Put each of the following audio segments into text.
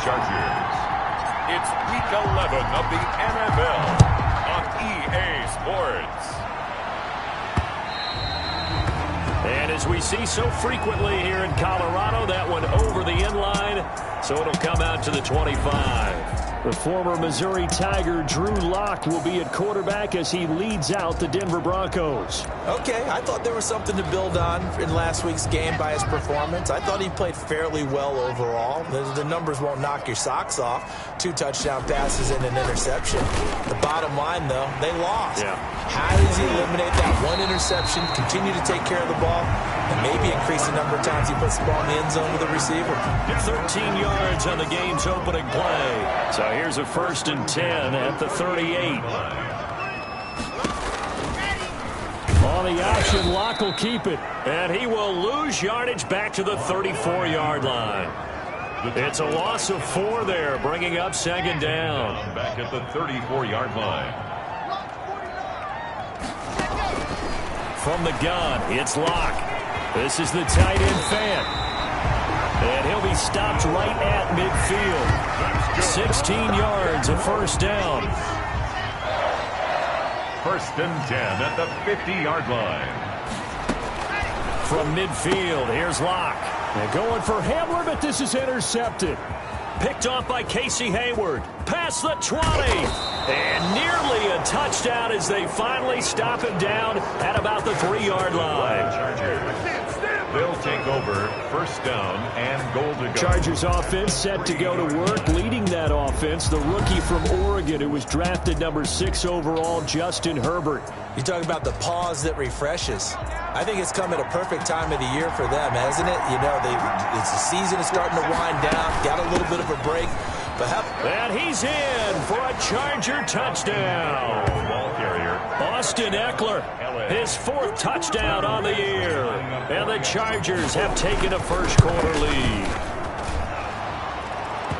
Chargers. It's Week 11 of the NFL on EA Sports. And as we see so frequently here in Colorado, that one over the end line, so it'll come out to the 25. The former Missouri Tiger Drew Lock will be at quarterback as he leads out the Denver Broncos. Okay, I thought there was something to build on in last week's game by his performance. I thought he played fairly well overall. The numbers won't knock your socks off. 2 touchdown passes and an interception. The bottom line, though, they lost. Yeah. How does he eliminate that one interception, continue to take care of the ball, and maybe increase the number of times he puts the ball in the end zone with a receiver? 13 yards on the game's opening play. So here's a 1st and 10 at the 38. On the option, Locke will keep it. And he will lose yardage back to the 34-yard line. It's a loss of 4 there, bringing up 2nd down. Back at the 34-yard line. From the gun, it's Locke. This is the tight end fan. And he'll be stopped right at midfield. 16 yards, a 1st down. 1st and 10 at the 50-yard line. From midfield, here's Locke. They're going for Hamler, but this is intercepted. Picked off by Casey Hayward. Past the 20. And nearly a touchdown as they finally stop him down at about the 3-yard line. They'll take over 1st down and goal to go. Chargers offense set to go to work. Leading that offense, the rookie from Oregon who was drafted number 6 overall, Justin Herbert. You talk about the pause that refreshes. I think it's come at a perfect time of the year for them, hasn't it? You know, the season is starting to wind down. Got a little bit of a break. And he's in for a Charger touchdown. Ball carrier. Austin Eckler, his 4th touchdown on the year. And the Chargers have taken a 1st quarter lead.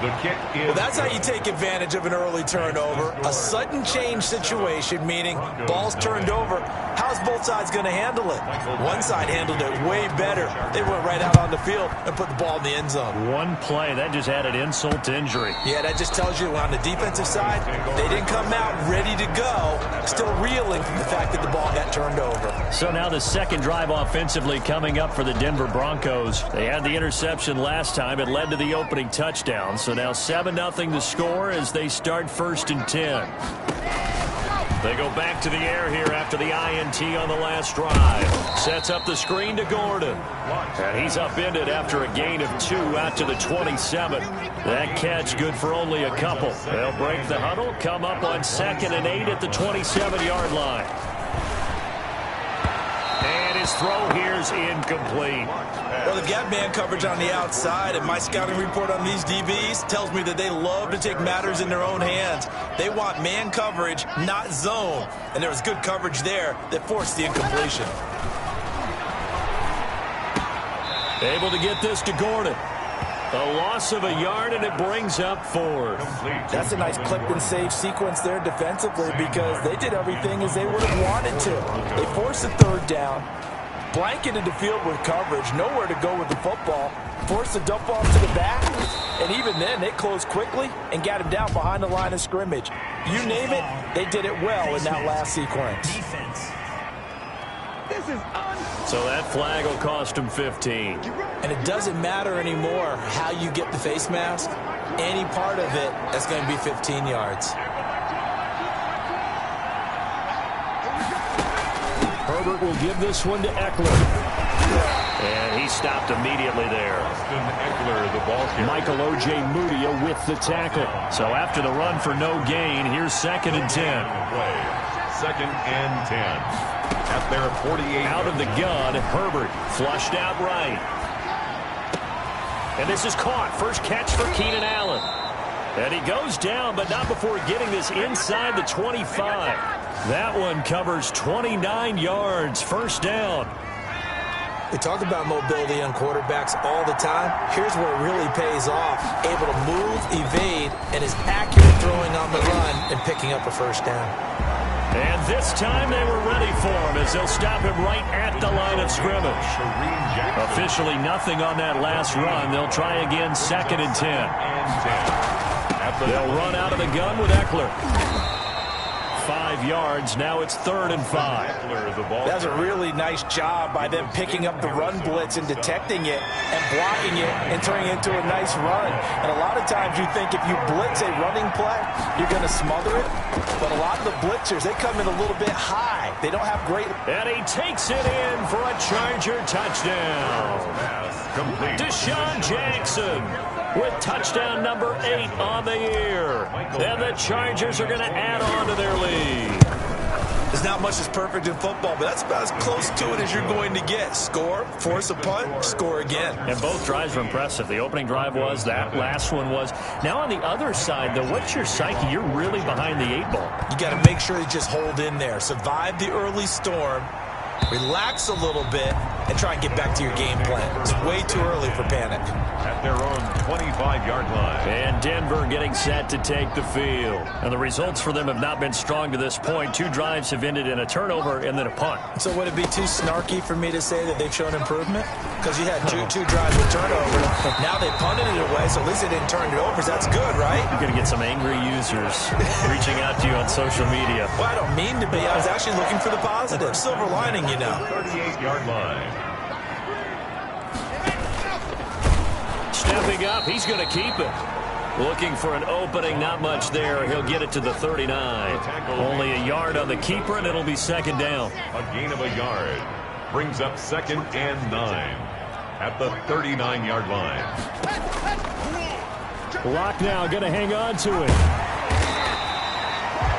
The kick is... Well, that's how you take advantage of an early turnover. A sudden change situation, meaning ball's turned over. How's both sides going to handle it? One side handled it way better. They went right out on the field and put the ball in the end zone. One play, that just added insult to injury. Yeah, that just tells you on the defensive side, they didn't come out ready to go, still reeling from the fact that the ball got turned over. So now the 2nd drive offensively coming up for the Denver Broncos. They had the interception last time. It led to the opening touchdown. So now 7-0 to score as they start 1st and 10. They go back to the air here after the INT on the last drive. Sets up the screen to Gordon. And he's upended after a gain of 2 out to the 27. That catch good for only a couple. They'll break the huddle, come up on 2nd and 8 at the 27-yard line. And his throw here's incomplete. Well, they've got man coverage on the outside, and my scouting report on these DBs tells me that they love to take matters in their own hands. They want man coverage, not zone. And there was good coverage there that forced the incompletion. Able to get this to Gordon. A loss of a yard, and it brings up 4th. That's a nice clip and save sequence there defensively because they did everything as they would have wanted to. They forced the 3rd down, blanketed the field with coverage, nowhere to go with the football, forced the dump off to the back, and even then they closed quickly and got him down behind the line of scrimmage. You name it, they did it well in that last sequence. So that flag will cost him 15. And it doesn't matter anymore how you get the face mask. Any part of it, that's going to be 15 yards. Herbert will give this one to Eckler. And he stopped immediately there. Austin Eckler, the ball carrier. Michael O.J. Mudia with the tackle. So after the run for no gain, here's 2nd and 10. 2nd and 10. At their 48. Out of the gun, Herbert flushed out right. And this is caught. First catch for Keenan Allen. And he goes down, but not before getting this inside the 25. That one covers 29 yards. 1st down. We talk about mobility on quarterbacks all the time. Here's where it really pays off. Able to move, evade, and is accurate throwing on the run and picking up a 1st down. And this time they were ready for him as they'll stop him right at the line of scrimmage. Officially nothing on that last run. They'll try again, 2nd and 10. They'll run out of the gun with Eckler. 5 yards. Now it's 3rd and 5. That's a really nice job by them picking up the run blitz and detecting it and blocking it and turning it into a nice run. And a lot of times you think if you blitz a running play, you're going to smother it. But a lot of the blitzers, they come in a little bit high. They don't have great... And he takes it in for a Charger touchdown. Deshaun Jackson with touchdown number 8 on the year. And the Chargers are going to add on to their lead. There's not much that's perfect in football, but that's about as close to it as you're going to get. Score, force a punt, score again. And both drives were impressive. The opening drive was, that last one was. Now on the other side, though, what's your psyche? You're really behind the 8 ball. You got to make sure you just hold in there. Survive the early storm. Relax a little bit and try and get back to your game plan. It's way too early for panic. At their own 25-yard line. And Denver getting set to take the field. And the results for them have not been strong to this point. 2 drives have ended in a turnover and then a punt. So would it be too snarky for me to say that they've shown improvement? Because you had two drives with turnovers. Now they punted it away, so at least they didn't turn it over. So that's good, right? You're going to get some angry users reaching out to you on social media. Well, I don't mean to be. I was actually looking for the positive. Silver lining, you know. 38-yard line. Stepping up, he's going to keep it. Looking for an opening, not much there. He'll get it to the 39. Only a yard on the keeper, and it'll be 2nd down. A gain of a yard. Brings up 2nd and 9 at the 39-yard line. Lock now, going to hang on to it.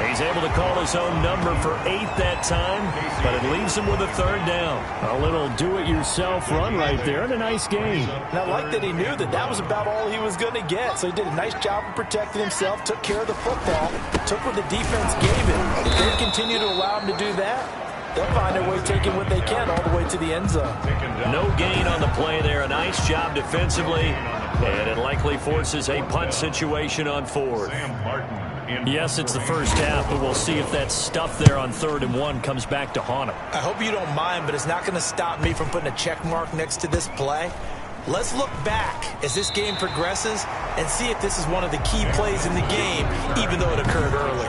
He's able to call his own number for 8 that time, but it leaves him with a 3rd down. A little do-it-yourself run right there, and a nice game. And I like that he knew that that was about all he was going to get. So he did a nice job of protecting himself, took care of the football, took what the defense gave him. If they continue to allow him to do that, they'll find their way taking what they can all the way to the end zone. No gain on the play there. A nice job defensively, and it likely forces a punt situation on 4th. Yes, it's the first half, but we'll see if that stuff there on 3rd and 1 comes back to haunt him. I hope you don't mind, but it's not going to stop me from putting a check mark next to this play. Let's look back as this game progresses and see if this is one of the key plays in the game, even though it occurred earlier.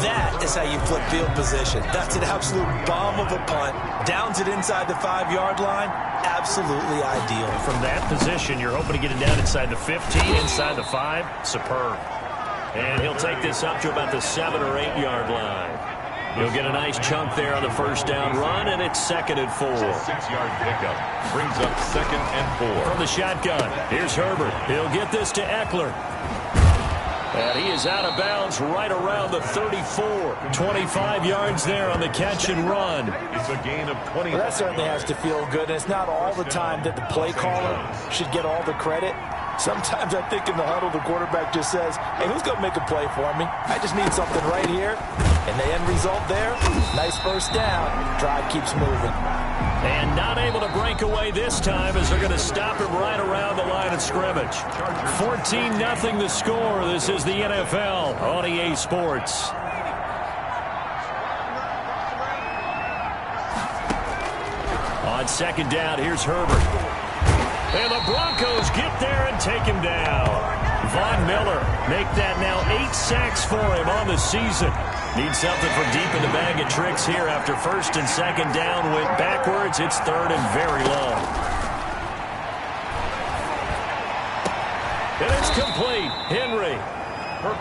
That is how you flip field position. That's an absolute bomb of a punt. Downs it inside the 5-yard line. Absolutely ideal. From that position, you're hoping to get it down inside the 15, inside the 5. Superb. And he'll take this up to about the 7 or 8 yard line. He'll get a nice chunk there on the 1st down run, and it's 2nd and 4. 6-yard pickup brings up 2nd and 4. From the shotgun, here's Herbert. He'll get this to Eckler. And he is out of bounds right around the 34. 25 yards there on the catch and run. It's a gain of 20. Well, that certainly has to feel good. And it's not all the time that the play caller should get all the credit. Sometimes I think in the huddle, the quarterback just says, hey, who's going to make a play for me? I just need something right here. And the end result there, nice 1st down. Drive keeps moving. And not able to break away this time as they're going to stop him right around the line of scrimmage. 14-0 the score. This is the NFL on EA Sports. On 2nd down, here's Herbert. And the Broncos get there and take him down. Von Miller make that now 8 sacks for him on the season. Needs something for deep in the bag of tricks here after 1st and 2nd down went backwards. It's 3rd and very long. And it's complete. Henry.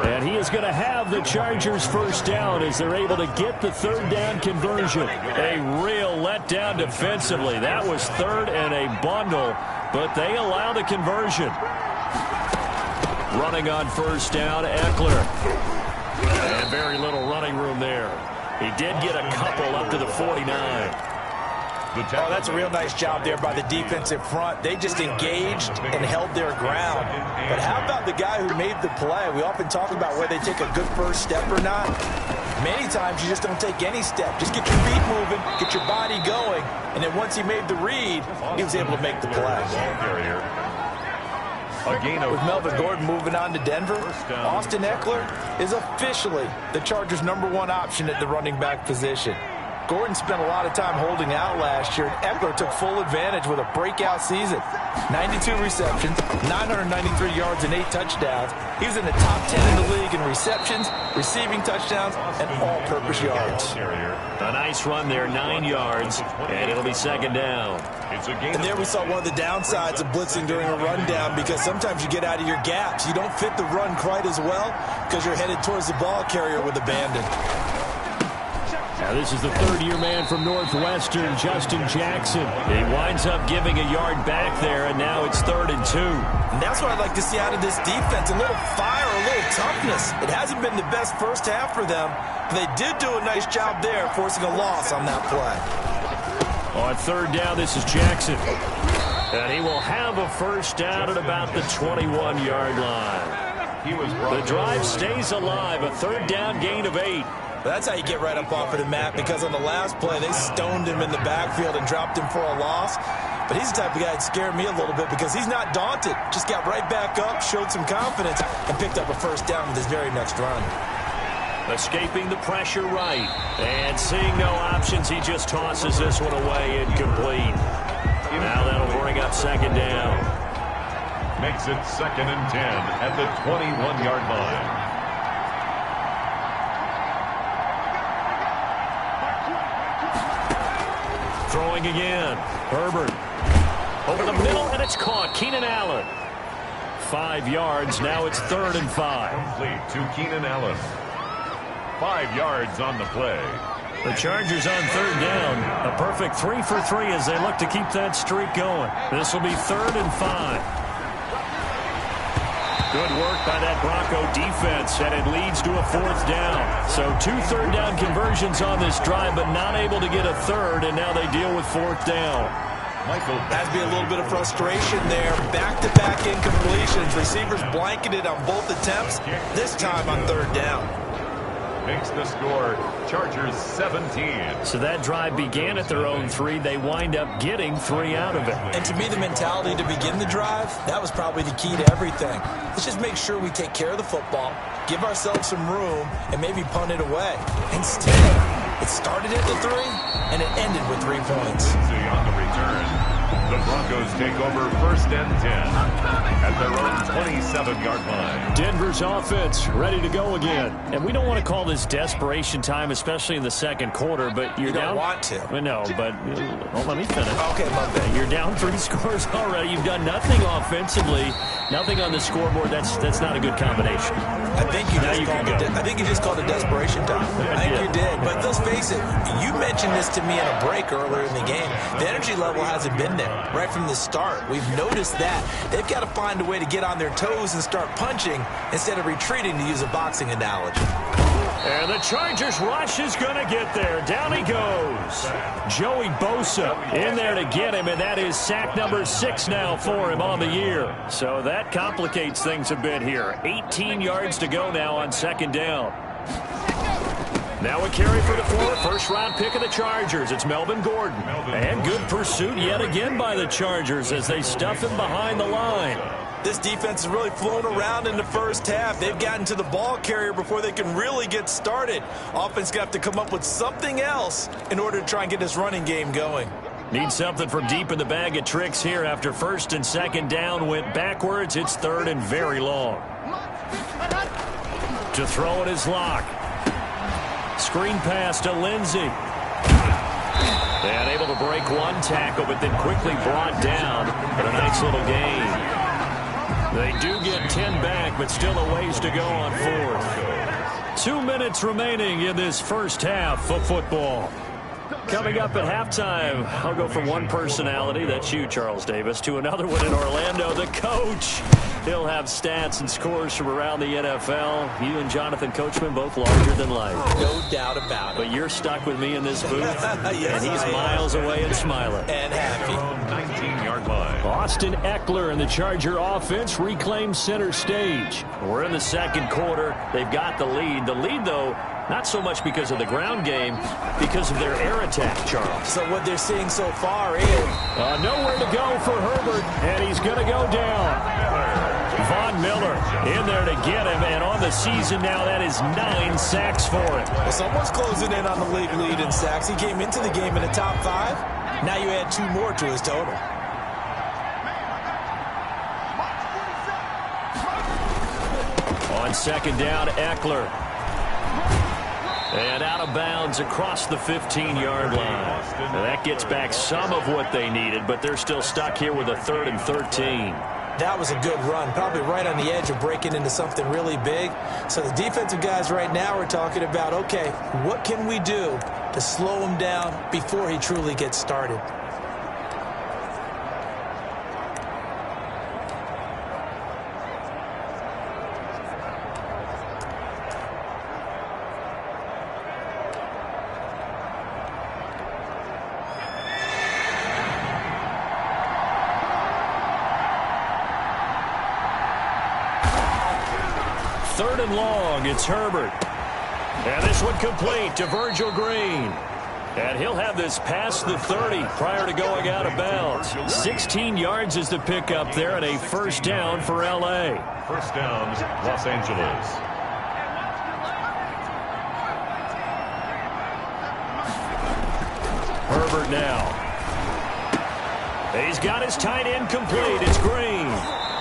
And he is going to have the Chargers 1st down as they're able to get the 3rd down conversion. A real letdown defensively. That was 3rd and a bundle, but they allow the conversion. Running on 1st down, Eckler. And very little running room there. He did get a couple up to the 49. Oh, that's a real nice job there by the defensive front. They just engaged and held their ground. But how about the guy who made the play? We often talk about whether they take a good 1st step or not. Many times you just don't take any step. Just get your feet moving, get your body going, and then once he made the read, he was able to make the play. A gain of With Melvin Gordon moving on to Denver, Austin Eckler is officially the Chargers' #1 option at the running back position. Gordon spent a lot of time holding out last year, and Eckler took full advantage with a breakout season. 92 receptions, 993 yards, and 8 touchdowns. He was in the top 10 in the league in receptions, receiving touchdowns, and all-purpose yards. A nice run there, 9 yards, and it'll be second down. And there we saw one of the downsides of blitzing during a rundown, because sometimes you get out of your gaps. You don't fit the run quite as well because you're headed towards the ball carrier with abandon. Now this is the third-year man from Northwestern, Justin Jackson. He winds up giving a yard back there, and now it's 3rd and 2. And that's what I'd like to see out of this defense, a little fire, a little toughness. It hasn't been the best first half for them, but they did do a nice job there, forcing a loss on that play. On 3rd down, this is Jackson. And he will have a first down at about the 21-yard line. The drive stays alive, a 3rd down gain of 8. That's how you get right up off of the mat, because on the last play, they stoned him in the backfield and dropped him for a loss. But he's the type of guy that scared me a little bit, because he's not daunted. Just got right back up, showed some confidence, and picked up a first down with his very next run. Escaping the pressure right. And seeing no options, he just tosses this one away incomplete. Now that'll bring up second down. makes it 2nd and 10 at the 21-yard line. Throwing again. Herbert. Over the middle, and it's caught. Keenan Allen. 5 yards. Now it's 3rd and 5. Complete to Keenan Allen. 5 yards on the play. The Chargers on 3rd down. A perfect 3 for 3 as they look to keep that streak going. This will be 3rd and 5. Good work by that Bronco defense, and it leads to a 4th down. So 2 third down conversions on this drive, but not able to get a 3rd, and now they deal with 4th down. Has to be a little bit of frustration there. Back-to-back incompletions. Receivers blanketed on both attempts, this time on 3rd down. Makes the score Chargers 17. So that drive began at their own 3. They wind up getting 3 out of it. And to me, the mentality to begin the drive, that was probably the key to everything. Let's just make sure we take care of the football, give ourselves some room, and maybe punt it away. Instead, it started at the 3, and it ended with 3 points. On the return, the Broncos take over 1st and 10 at their own 27-yard line. Denver's offense ready to go again. And we don't want to call this desperation time, especially in the 2nd quarter, but you're down. You don't want to. No, but let me finish. Okay, my bad. You're down 3 scores already. You've done nothing offensively, nothing on the scoreboard. That's not a good combination. I think you just called it desperation time. I think you did. But let's face it, you mentioned this to me in a break earlier in the game. The energy level hasn't been there right from the start. We've noticed that. They've got to find a way to get on their toes and start punching instead of retreating, to use a boxing analogy. And the Chargers rush is going to get there. Down he goes. Joey Bosa in there to get him, and that is sack number 6 now for him on the year. So that complicates things a bit here. 18 yards to go now on 2nd down. Now a carry for the first-round pick of the Chargers. It's Melvin Gordon. And good pursuit yet again by the Chargers as they stuff him behind the line. This defense has really flown around in the first half. They've gotten to the ball carrier before they can really get started. Offense got to come up with something else in order to try and get this running game going. Need something from deep in the bag of tricks here after 1st and 2nd down went backwards. It's 3rd and very long. To throw it is Locke. Screen pass to Lindsey. And able to break one tackle, but then quickly brought down. But a nice little gain. They do get 10 back, but still a ways to go on 4th. 2 minutes remaining in this first half of football. Coming up at halftime, I'll go from one personality, that's you, Charles Davis, to another one in Orlando, the coach. He'll have stats and scores from around the NFL. You and Jonathan Coachman, both larger than life. No doubt about it. But you're stuck with me in this booth, yes, and he's miles away and smiling. And happy. 19-yard line. Austin Eckler and the Charger offense reclaim center stage. We're in the 2nd quarter. They've got the lead. The lead, though, not so much because of the ground game, because of their air attack, Charles. So what they're seeing so far is nowhere to go for Herbert, and he's going to go down. Von Miller in there to get him, and on the season now, that is 9 sacks for him. Well, someone's closing in on the league lead in sacks. He came into the game in the top 5. Now you add 2 more to his total. On second down, Eckler. And out of bounds across the 15-yard line. Now that gets back some of what they needed, but they're still stuck here with a 3rd and 13. That was a good run, probably right on the edge of breaking into something really big. So the defensive guys right now are talking about, okay, what can we do to slow him down before he truly gets started? Third and long, it's Herbert. And this one complete to Virgil Green. And he'll have this past the 30 prior to going out of bounds. 16 yards is the pickup there, and a first down for L.A. First down, Los Angeles. Herbert now. He's got his tight end complete. It's Green.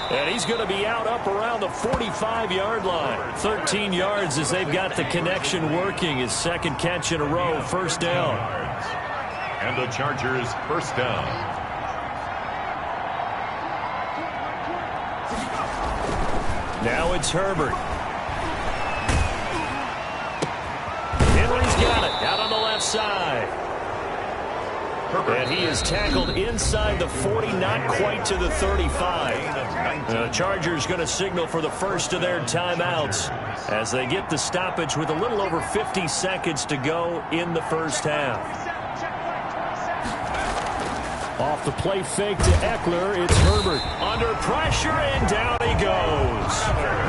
And he's going to be out up around the 45-yard line. 13 yards as they've got the connection working. His second catch in a row, first down. And the Chargers first down. Now it's Herbert. Henry's got it out on the left side. And he is tackled inside the 40, not quite to the 35. The Chargers going to signal for the first of their timeouts as they get the stoppage with a little over 50 seconds to go in the first half. Off the play fake to Eckler, it's Herbert. Under pressure, and down he goes.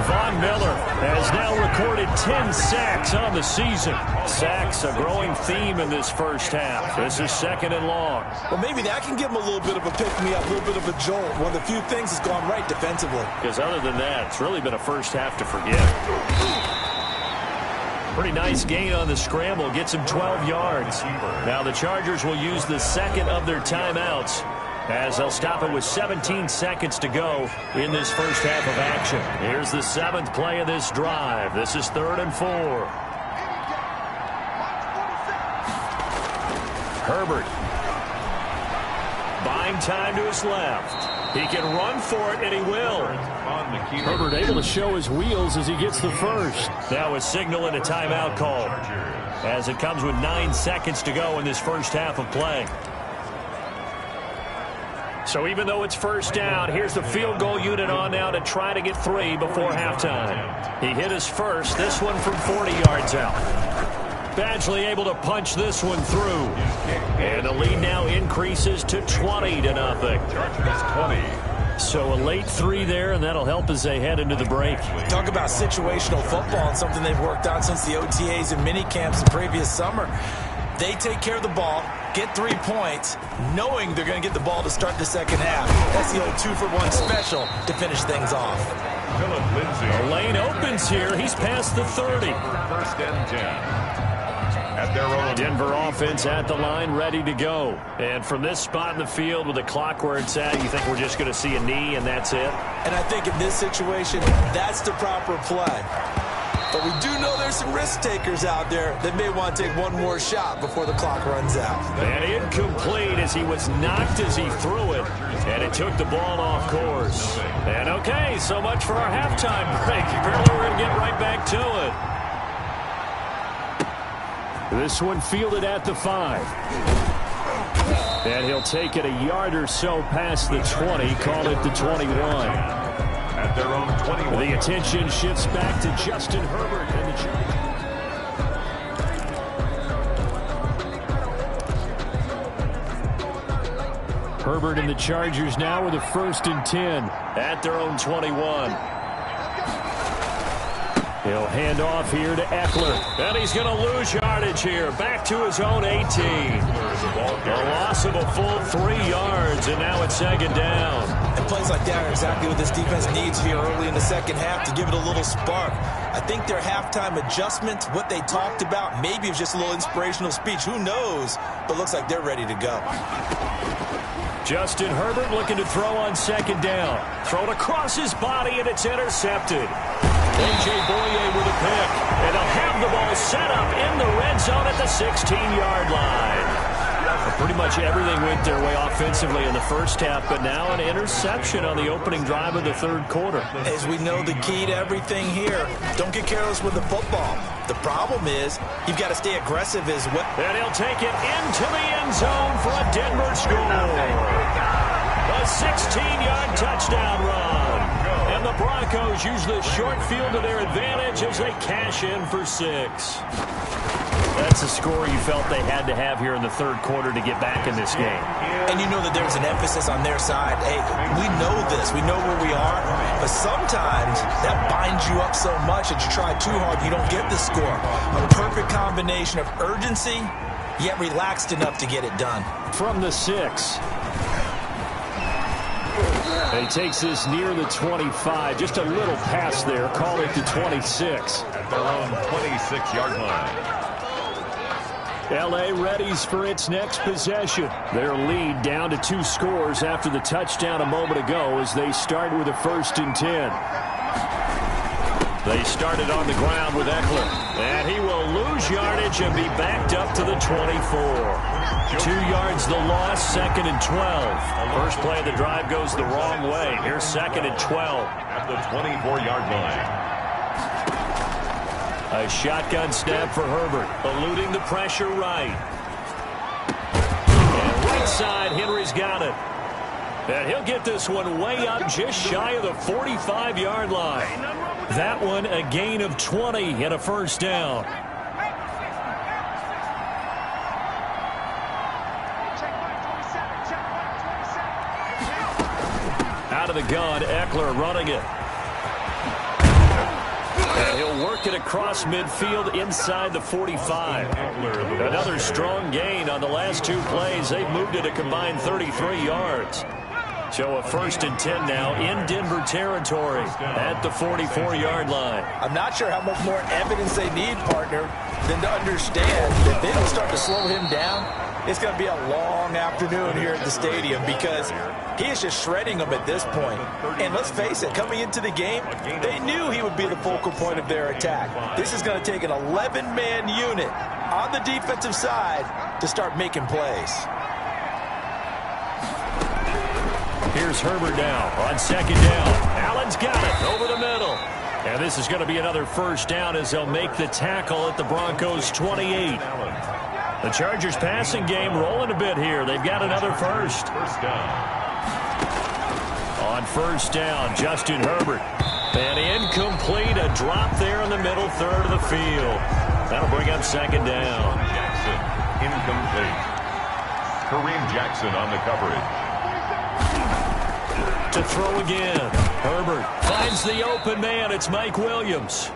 Von Miller has now recorded 10 sacks on the season. Sacks, a growing theme in this first half. This is second and long. Well, maybe that can give him a little bit of a pick-me-up, a little bit of a jolt. One of the few things that's gone right defensively. Because other than that, it's really been a first half to forget. Pretty nice gain on the scramble. Gets him 12 yards. Now the Chargers will use the second of their timeouts as they'll stop it with 17 seconds to go in this first half of action. Here's the 7th play of this drive. This is 3rd and 4. Herbert. Buying time to his left. He can run for it, and he will. Herbert able to show his wheels as he gets the first. Now a signal and a timeout call as it comes with 9 seconds to go in this first half of play. So even though it's first down, here's the field goal unit on now to try to get 3 before halftime. He hit his first, this one from 40 yards out. Badgley able to punch this one through. And the lead now increases to 20-0. Chargers 20. So a late 3 there, and that'll help as they head into the break. Talk about situational football and something they've worked on since the OTAs and mini camps the previous summer. They take care of the ball, get 3 points, knowing they're going to get the ball to start the second half. That's the old 2-for-1 special to finish things off. Phillip Lindsay. The lane opens here. He's past the 30. First and 10. At their own. Denver offense at the line, ready to go. And from this spot in the field with the clock where it's at, you think we're just going to see a knee and that's it? And I think in this situation, that's the proper play. But we do know there's some risk takers out there that may want to take one more shot before the clock runs out. And incomplete as he was knocked as he threw it. And it took the ball off course. And okay, so much for our halftime break. Apparently we're going to get right back to it. This one fielded at the 5. And he'll take it a yard or so past the 20, call it the 21. At their own 21. The attention shifts back to Justin Herbert and the Chargers. Herbert and the Chargers now with a 1st and 10 at their own 21. He'll hand off here to Eckler. And he's going to lose yardage here. Back to his own 18. A loss of a full 3 yards, and now it's second down. And plays like that are exactly what this defense needs here early in the second half to give it a little spark. I think their halftime adjustments, what they talked about, maybe it was just a little inspirational speech. Who knows? But looks like they're ready to go. Justin Herbert looking to throw on second down. Thrown across his body, and it's intercepted. A.J. Boye with a pick. And they'll have the ball set up in the red zone at the 16-yard line. Pretty much everything went their way offensively in the first half, but now an interception on the opening drive of the third quarter. As we know, the key to everything here, don't get careless with the football. The problem is you've got to stay aggressive as well. And he'll take it into the end zone for a Denver score. A 16-yard touchdown run. And the Broncos use the short field to their advantage as they cash in for 6. That's a score you felt they had to have here in the third quarter to get back in this game. And you know that there's an emphasis on their side. Hey, we know this. We know where we are. But sometimes that binds you up so much that you try too hard, you don't get the score. A perfect combination of urgency, yet relaxed enough to get it done. From the 6. And he takes this near the 25. Just a little pass there. Call it the 26. At their own 26-yard line. L.A. readies for its next possession. Their lead down to 2 scores after the touchdown a moment ago as they start with a 1st and 10. They started on the ground with Eckler. And he will lose yardage and be backed up to the 24. 2 yards the loss, 2nd and 12. First play of the drive goes the wrong way. Here's 2nd and 12. At the 24-yard line. A shotgun snap for Herbert, eluding the pressure right. And right side, Henry's got it. And he'll get this one way up just shy of the 45-yard line. That one a gain of 20 and a 1st down. Out of the gun, Eckler running it. And he'll work it across midfield inside the 45. Another strong gain on the last 2 plays. They've moved it a combined 33 yards. So a 1st and 10 now in Denver territory at the 44-yard line. I'm not sure how much more evidence they need, partner, than to understand that they don't start to slow him down. It's going to be a long afternoon here at the stadium because he is just shredding them at this point. And let's face it, coming into the game, they knew he would be the focal point of their attack. This is going to take an 11-man unit on the defensive side to start making plays. Here's Herbert now on 2nd down. Allen's got it over the middle. And this is going to be another 1st down as they'll make the tackle at the Broncos' 28. The Chargers passing game rolling a bit here. They've got another 1st. First down. On 1st down, Justin Herbert. And incomplete, a drop there in the middle third of the field. That'll bring up 2nd down. Jackson, incomplete. Kareem Jackson on the coverage. To throw again. Herbert finds the open man. It's Mike Williams.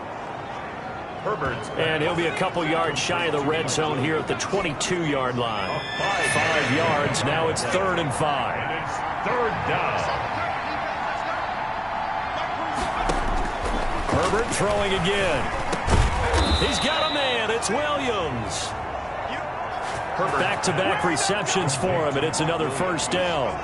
Herbert's and he'll be a couple yards shy of the red zone here at the 22-yard line. 5 yards. Now it's 3rd and 5. And it's 3rd down. Herbert throwing again. He's got a man. It's Williams. Back-to-back receptions for him, and it's another 1st down.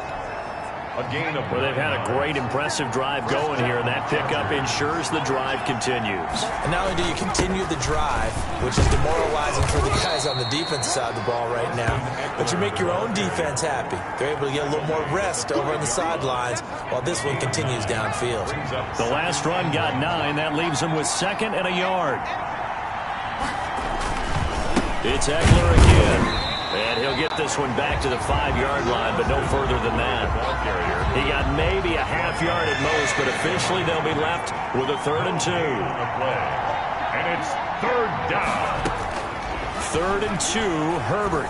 A gain of Well, they've had a great, impressive drive going here, and that pickup ensures the drive continues. And not only do you continue the drive, which is demoralizing for the guys on the defense side of the ball right now, but you make your own defense happy. They're able to get a little more rest over on the sidelines while this one continues downfield. The last run got 9. That leaves them with 2nd and a yard. It's Eckler again. And he'll get this one back to the 5-yard line, but no further than that. He got maybe a half yard at most, but officially they'll be left with a 3rd and 2. And it's 3rd down. 3rd and 2, Herbert.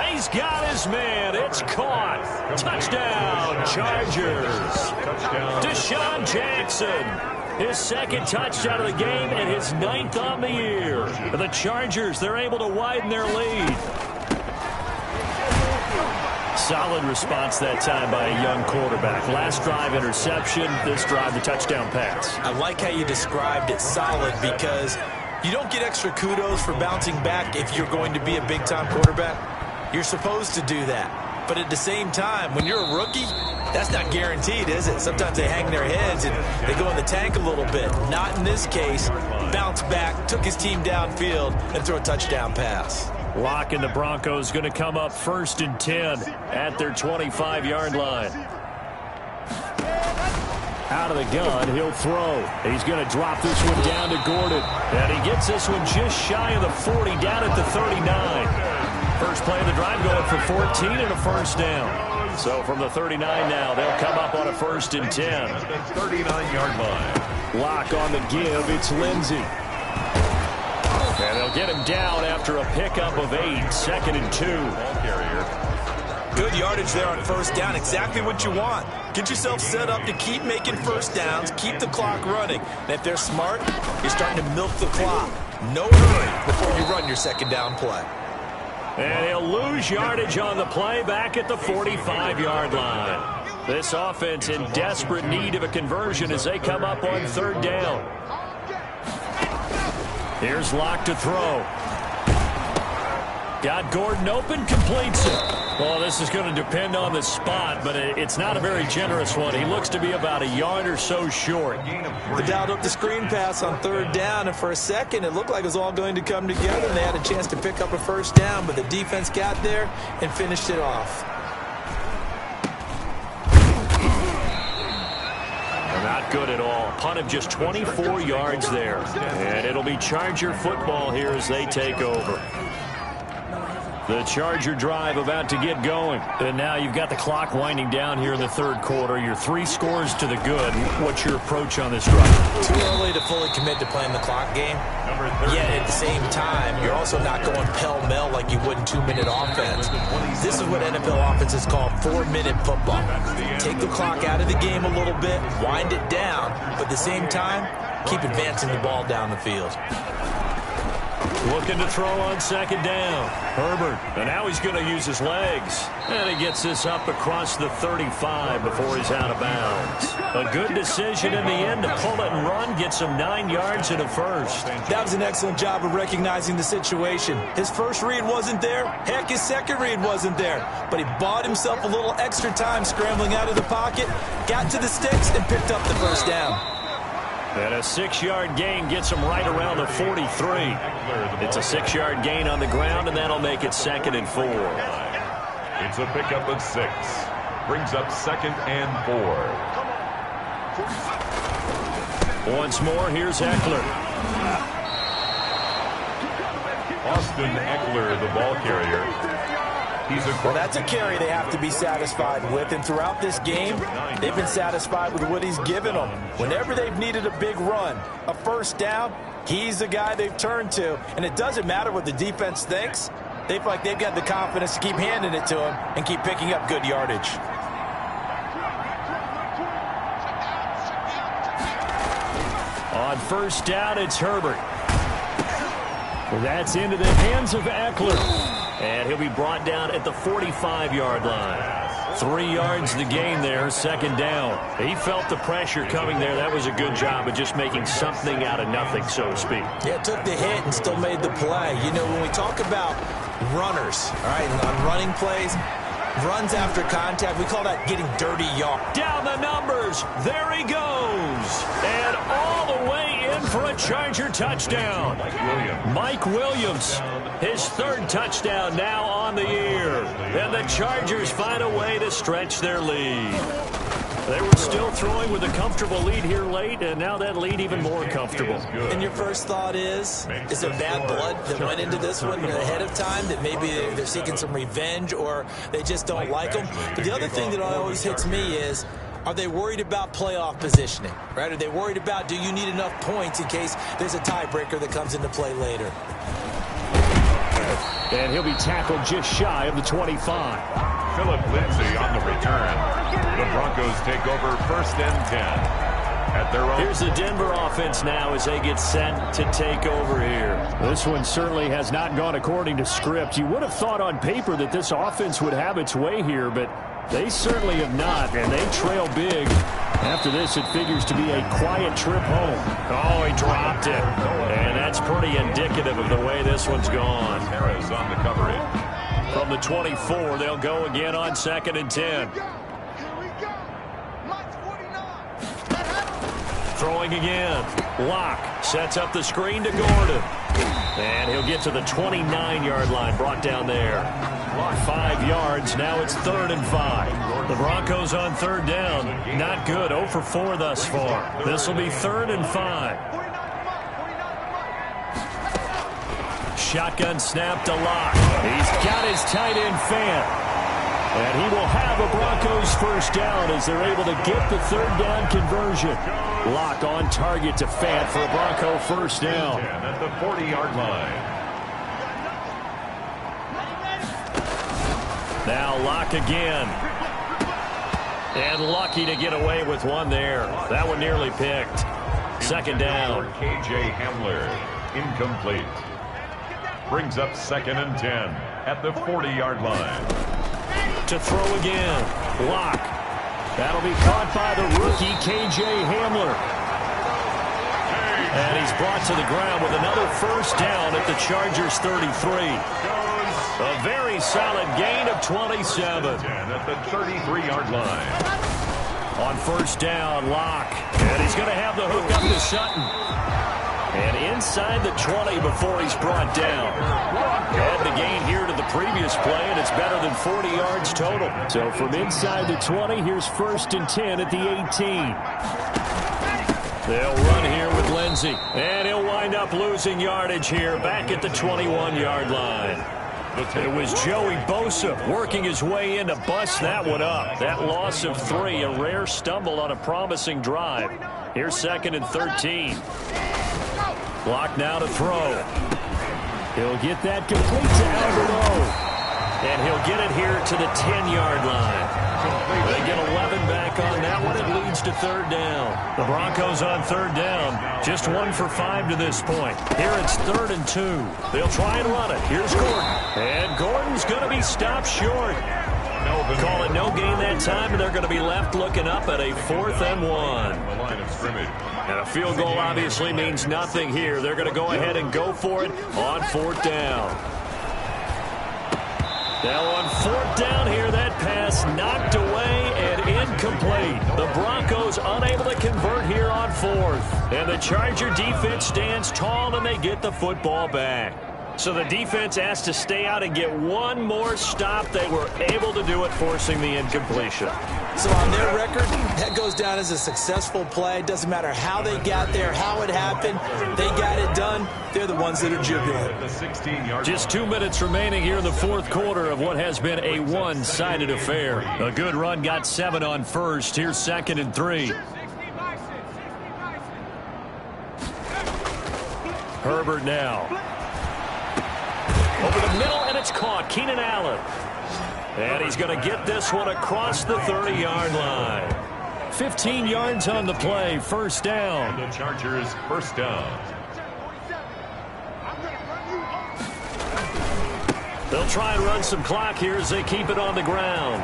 He's got his man. It's caught. Touchdown, Chargers. Touchdown. Deshaun Jackson. His second touchdown of the game and his 9th on the year. The Chargers, they're able to widen their lead. Solid response that time by a young quarterback. Last drive, interception. This drive, the touchdown pass. I like how you described it, solid, because you don't get extra kudos for bouncing back if you're going to be a big-time quarterback. You're supposed to do that. But at the same time, when you're a rookie, that's not guaranteed, is it? Sometimes they hang their heads and they go in the tank a little bit. Not in this case. Bounced back, took his team downfield, and threw a touchdown pass. Locke and the Broncos going to come up 1st and 10 at their 25-yard line. Out of the gun, he'll throw. He's going to drop this one down to Gordon. And he gets this one just shy of the 40, down at the 39. First play of the drive going for 14 and a first down. So from the 39 now, they'll come up on a 1st and 10. 39-yard line. Locke on the give. It's Lindsey. And they'll get him down after a pickup of 8. 2nd and 2. Ball carrier. Good yardage there on first down. Exactly what you want. Get yourself set up to keep making first downs, keep the clock running. And if they're smart, you're starting to milk the clock. No hurry before you run your second down play. And he'll lose yardage on the play back at the 45-yard line. This offense in desperate need of a conversion as they come up on 3rd down. Here's Locke to throw. Got Gordon open, completes it. Well, this is going to depend on the spot, but it's not a very generous one. He looks to be about a yard or so short. They dialed up the screen pass on 3rd down, and for a second, it looked like it was all going to come together, and they had a chance to pick up a first down, but the defense got there and finished it off. Not good at all. Punt of just 24 yards there. And it'll be Charger football here as they take over. The Charger drive about to get going. And now you've got the clock winding down here in the 3rd quarter. You're 3 scores to the good. What's your approach on this drive? Too early to fully commit to playing the clock game. Yet at the same time, you're also not going pell-mell like you would in 2-minute offense. This is what NFL offenses call 4-minute football. Take the clock out of the game a little bit, wind it down, but at the same time, keep advancing the ball down the field. Looking to throw on 2nd down. Herbert, and now he's going to use his legs. And he gets this up across the 35 before he's out of bounds. A good decision in the end to pull it and run, gets him 9 yards and a first. That was an excellent job of recognizing the situation. His first read wasn't there. Heck, his second read wasn't there. But he bought himself a little extra time scrambling out of the pocket, got to the sticks, and picked up the first down. And a 6-yard gain gets him right around the 43. It's a 6-yard gain on the ground, and that'll make it 2nd and 4. It's a pickup of 6. Brings up 2nd and 4. Once more, here's Eckler. Austin Eckler, the ball carrier. Well, that's a carry they have to be satisfied with, and throughout this game, they've been satisfied with what he's given them. Whenever they've needed a big run, a first down, he's the guy they've turned to, and it doesn't matter what the defense thinks. They feel like they've got the confidence to keep handing it to him and keep picking up good yardage. On first down, it's Herbert. That's into the hands of Eckler. And he'll be brought down at the 45-yard line. 3 yards the gain there, 2nd down. He felt the pressure coming there. That was a good job of just making something out of nothing, so to speak. Yeah, took the hit and still made the play. You know, when we talk about runners, all right, on running plays, runs after contact, we call that getting dirty yard. Down the numbers. There he goes. And all the way in for a Charger touchdown. Mike Williams. His 3rd touchdown now on the year. And the Chargers find a way to stretch their lead. They were still throwing with a comfortable lead here late, and now that lead even more comfortable. And your first thought is there bad blood that went into this one ahead of time, that maybe they're seeking some revenge or they just don't like them? But the other thing that always hits me is, are they worried about playoff positioning, right? Are they worried about, do you need enough points in case there's a tiebreaker that comes into play later? And he'll be tackled just shy of the 25. Phillip Lindsay on the return. The Broncos take over 1st and 10. at their own. Here's the Denver offense now as they get set to take over here. This one certainly has not gone according to script. You would have thought on paper that this offense would have its way here, but they certainly have not, and they trail big. After this, it figures to be a quiet trip home. Oh, he dropped it. And that's pretty indicative of the way this one's gone. Harris on the coverage. From the 24, they'll go again on 2nd and 10. Throwing again. Locke sets up the screen to Gordon. And he'll get to the 29-yard line, brought down there. 5 yards, now it's 3rd and 5. The Broncos on 3rd down. Not good, 0 for 4 thus far. This will be 3rd and 5. Shotgun snap to Locke. He's got his tight end Fant. And he will have a Broncos first down as they're able to get the 3rd down conversion. Locke on target to Fant for a Bronco first down. At the 40-yard line. Now Locke again. And lucky to get away with one there. That one nearly picked. 2nd down. KJ Hamler. Incomplete. Brings up 2nd and 10 at the 40-yard line. To throw again. Locke. That'll be caught by the rookie, KJ Hamler. And he's brought to the ground with another first down at the Chargers 33. A very solid gain of 27. At the 33-yard line. On first down, Locke. And he's going to have the hook up to Sutton. And inside the 20 before he's brought down. Had the gain here to the previous play, and it's better than 40 yards total. So from inside the 20, here's 1st and 10 at the 18. They'll run here with Lindsey. And he'll wind up losing yardage here back at the 21-yard line. It was Joey Bosa working his way in to bust that one up. That loss of 3, a rare stumble on a promising drive. Here's 2nd and 13. Locke now to throw. He'll get that complete to Alberto. And he'll get it here to the 10-yard line. They get 11 back on that one. It leads to 3rd down. The Broncos on 3rd down. Just 1 for 5 to this point. Here it's 3rd and 2. They'll try and run it. Here's Gordon. And Gordon's going to be stopped short. Call it no gain that time, and they're going to be left looking up at a 4th and 1. The line of scrimmage. And a field goal obviously means nothing here. They're going to go ahead and go for it on 4th down. Now on 4th down here, that pass knocked away and incomplete. The Broncos unable to convert here on 4th. And the Charger defense stands tall, and they get the football back. So the defense asked to stay out and get one more stop. They were able to do it, forcing the incompletion. So on their record, that goes down as a successful play. It doesn't matter how they got there, how it happened. They got it done. They're the ones that are jubilant. Just 2 minutes remaining here in the 4th quarter of what has been a one-sided affair. A good run got 7 on first. Here's 2nd and 3. Herbert now. Over the middle, and it's caught. Keenan Allen. And he's going to get this one across the 30-yard line. 15 yards on the play. First down. And the Chargers first down. They'll try and run some clock here as they keep it on the ground.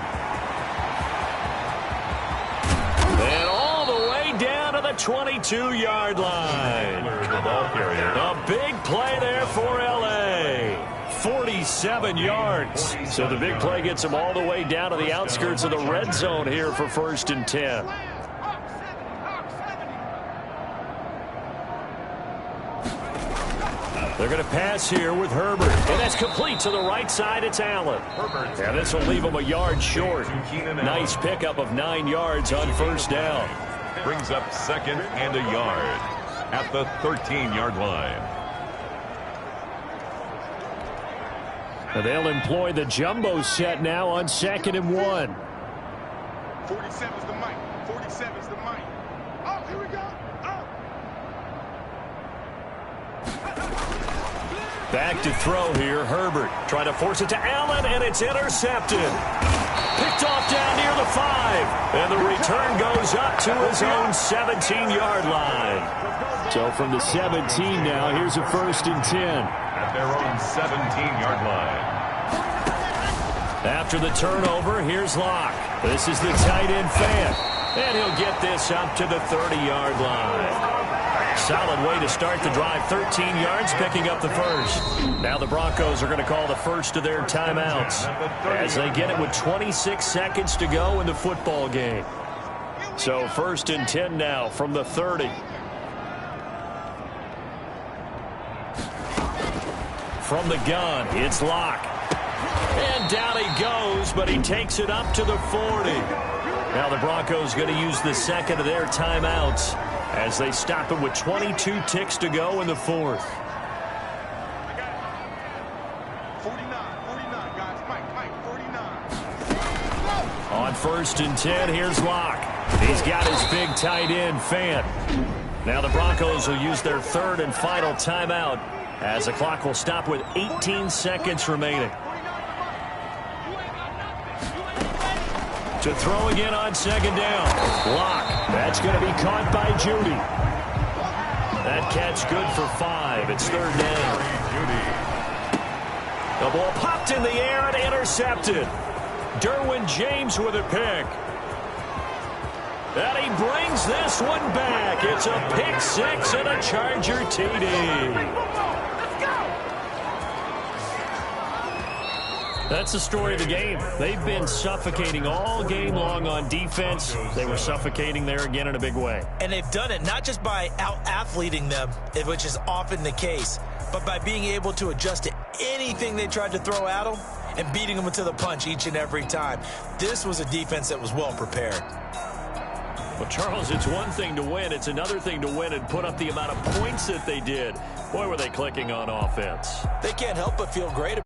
And all the way down to the 22-yard line. The ball carrier. A big play there for L.A. 47 yards. So the big play gets them all the way down to the outskirts of the red zone here for 1st and 10. They're going to pass here with Herbert. And that's complete to the right side. It's Allen. And this will leave him a yard short. Nice pickup of 9 yards on first down. Brings up 2nd and a yard at the 13-yard line. And they'll employ the jumbo set now on 2nd and 1. 47's the mic. 47's the mic. Oh, here we go. Back to throw here. Herbert trying to force it to Allen, and it's intercepted. Picked off down near the 5. And the return goes up to his own 17-yard line. So from the 17 now, here's a 1st and 10. At their own 17-yard line. After the turnover, here's Locke. This is the tight end Fant. And he'll get this up to the 30-yard line. Solid way to start the drive. 13 yards, picking up the first. Now the Broncos are going to call the first of their timeouts as they get it with 26 seconds to go in the football game. So 1st and 10 now from the 30. From the gun, it's Locke. And down he goes, but he takes it up to the 40. Now the Broncos going to use the second of their timeouts as they stop it with 22 ticks to go in the 4th. 49, guys. Mike, 49. On 1st and 10, here's Locke. He's got his big tight end, Fant. Now the Broncos will use their 3rd and final timeout as the clock will stop with 18 seconds remaining. To throw again on 2nd down. Locke. That's going to be caught by Judy. That catch good for 5. It's 3rd down. The ball popped in the air and intercepted. Derwin James with a pick. And he brings this one back. It's a pick 6 and a Charger TD. That's the story of the game. They've been suffocating all game long on defense. They were suffocating there again in a big way. And they've done it not just by out-athleting them, which is often the case, but by being able to adjust to anything they tried to throw at them and beating them to the punch each and every time. This was a defense that was well prepared. Well, Charles, it's one thing to win. It's another thing to win and put up the amount of points that they did. Boy, were they clicking on offense. They can't help but feel great